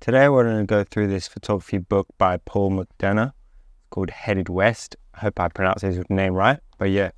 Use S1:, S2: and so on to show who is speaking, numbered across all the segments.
S1: Today we're going to go through this photography book by Paul McDonough called Headed West. I hope I pronounced his name right. But yeah,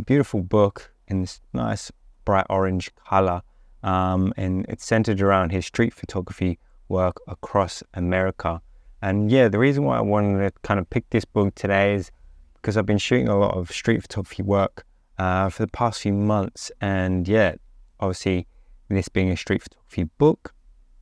S1: beautiful book in this nice bright orange color. And it's centered around his street photography work across America. And yeah, the reason why I wanted to kind of pick this book today is because I've been shooting a lot of street photography work for the past few months. And yeah, obviously this being a street photography book,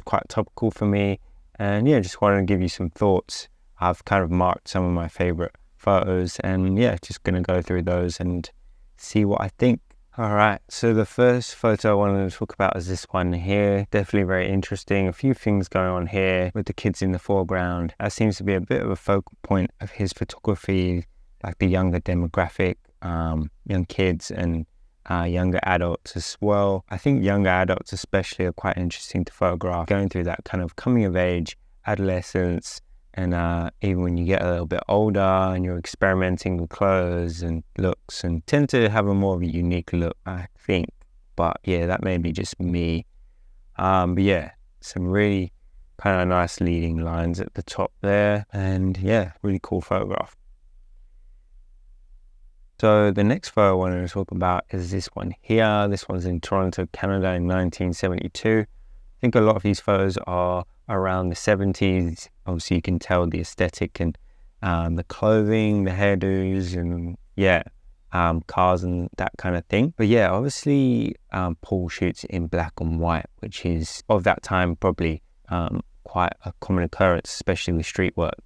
S1: quite topical for me. And yeah, just wanted to give you some thoughts. I've kind of marked some of my favorite photos, and yeah, just gonna go through those and see what I think. All right, so the first photo I wanted to talk about is this one here. Definitely very interesting. A few things going on here with the kids in the foreground. That seems to be a bit of a focal point of his photography, like the younger demographic, young kids and younger adults as well. I think younger adults especially are quite interesting to photograph, going through that kind of coming of age, adolescence, and even when you get a little bit older and you're experimenting with clothes and looks, and tend to have a more of a unique look, I think. But yeah, that may be just me. But yeah, some really kind of nice leading lines at the top there, and yeah, really cool photograph. So the next photo I wanted to talk about is this one here. This one's in Toronto, Canada in 1972. I think a lot of these photos are around the 70s. Obviously you can tell the aesthetic and the clothing, the hairdos, and yeah, cars and that kind of thing. But yeah, obviously Paul shoots in black and white, which is of that time probably quite a common occurrence, especially with street work.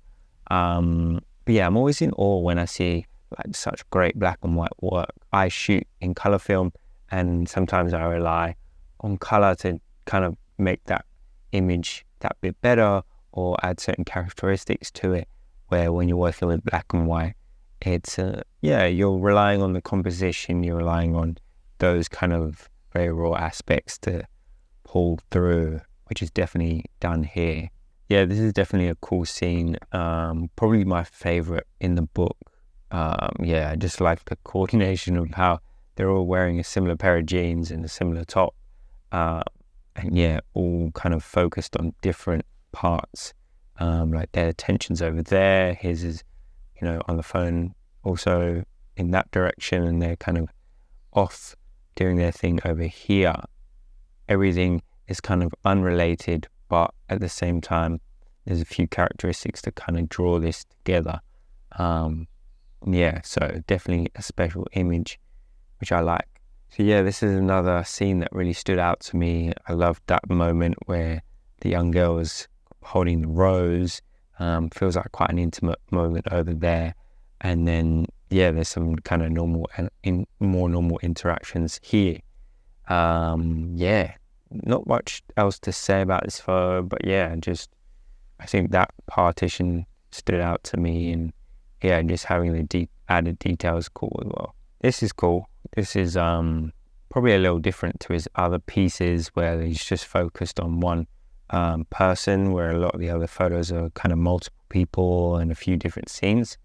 S1: But yeah, I'm always in awe when I see like such great black and white work. I shoot in color film, and sometimes I rely on color to kind of make that image that bit better or add certain characteristics to it, where when you're working with black and white, it's yeah, you're relying on the composition, you're relying on those kind of very raw aspects to pull through, which is definitely done here. Yeah, this is definitely a cool scene, probably my favorite in the book. Yeah, I just like the coordination of how they're all wearing a similar pair of jeans and a similar top, and yeah, all kind of focused on different parts. Like their attention's over there, his is, you know, on the phone also in that direction, and they're kind of off doing their thing over here. Everything is kind of unrelated, but at the same time there's a few characteristics to kind of draw this together. Yeah, so definitely a special image, which I like. So yeah, this is another scene that really stood out to me. I loved that moment where the young girl is holding the rose. Feels like quite an intimate moment over there. And then, yeah, there's some kind of normal and more normal interactions here. Yeah, not much else to say about this photo, but yeah, I think that partition stood out to me, and yeah, just having the added details cool as well. This is cool. This is probably a little different to his other pieces where he's just focused on one person, where a lot of the other photos are kind of multiple people and a few different scenes,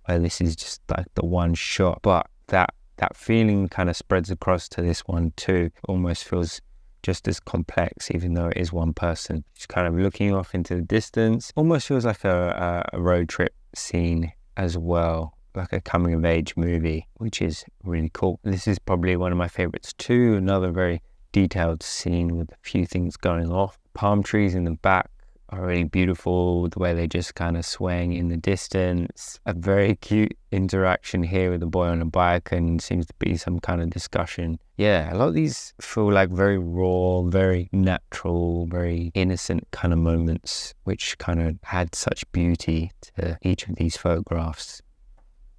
S1: where this is just like the one shot. But that feeling kind of spreads across to this one too. Almost feels just as complex, even though it is one person. Just kind of looking off into the distance. Almost feels like a road trip scene as well, like a coming of age movie, which is really cool. This is probably one of my favorites too. Another very detailed scene with a few things going off. Palm trees in the back are really beautiful, the way they just kind of swaying in the distance. A very cute interaction here with the boy on a bike, and seems to be some kind of discussion. Yeah, a lot of these feel like very raw, very natural, very innocent kind of moments, which kind of add such beauty to each of these photographs.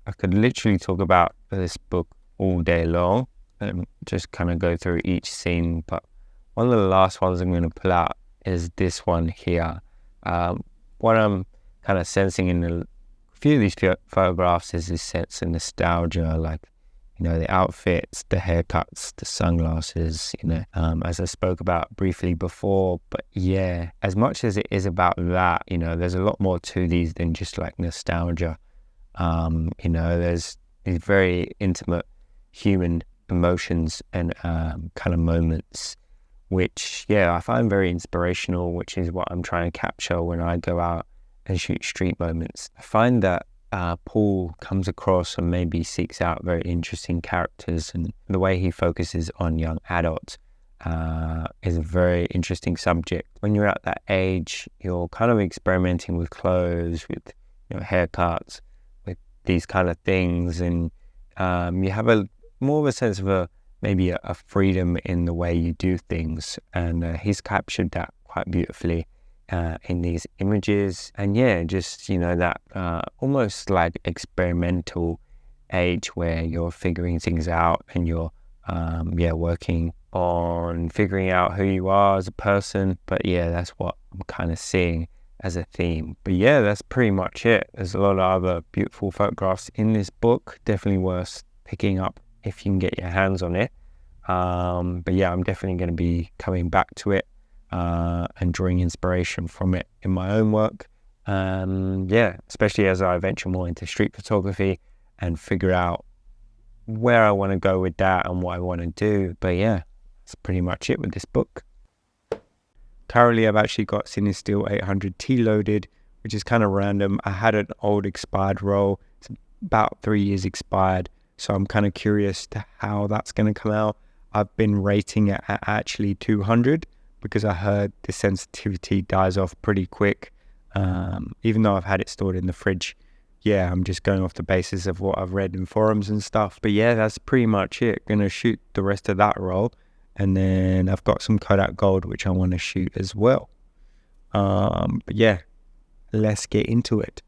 S1: I could literally talk about this book all day long and just kind of go through each scene, but one of the last ones I'm going to pull out is this one here. What I'm kind of sensing in a few of these photographs is this sense of nostalgia, like, you know, the outfits, the haircuts, the sunglasses, you know, as I spoke about briefly before. But yeah, as much as it is about that, you know, there's a lot more to these than just like nostalgia. You know, there's these very intimate human emotions and kind of moments, which, yeah, I find very inspirational, which is what I'm trying to capture when I go out and shoot street moments. I find that Paul comes across and maybe seeks out very interesting characters, and the way he focuses on young adults is a very interesting subject. When you're at that age, you're kind of experimenting with clothes, with, you know, haircuts, with these kind of things, and you have a more of a sense of maybe a freedom in the way you do things, and he's captured that quite beautifully in these images. And yeah, just, you know, that almost like experimental age where you're figuring things out and you're working on figuring out who you are as a person. But yeah, that's what I'm kind of seeing as a theme. But yeah, that's pretty much it. There's a lot of other beautiful photographs in this book, definitely worth picking up if you can get your hands on it. But yeah, I'm definitely going to be coming back to it and drawing inspiration from it in my own work. Yeah, especially as I venture more into street photography and figure out where I want to go with that and what I want to do. But yeah, that's pretty much it with this book. Currently, I've actually got Cinestill 800T loaded, which is kind of random. I had an old expired roll. It's about 3 years expired. So I'm kind of curious to how that's going to come out. I've been rating it at actually 200 because I heard the sensitivity dies off pretty quick. Even though I've had it stored in the fridge. Yeah, I'm just going off the basis of what I've read in forums and stuff. But yeah, that's pretty much it. Gonna shoot the rest of that roll. And then I've got some Kodak Gold, which I want to shoot as well. But yeah, let's get into it.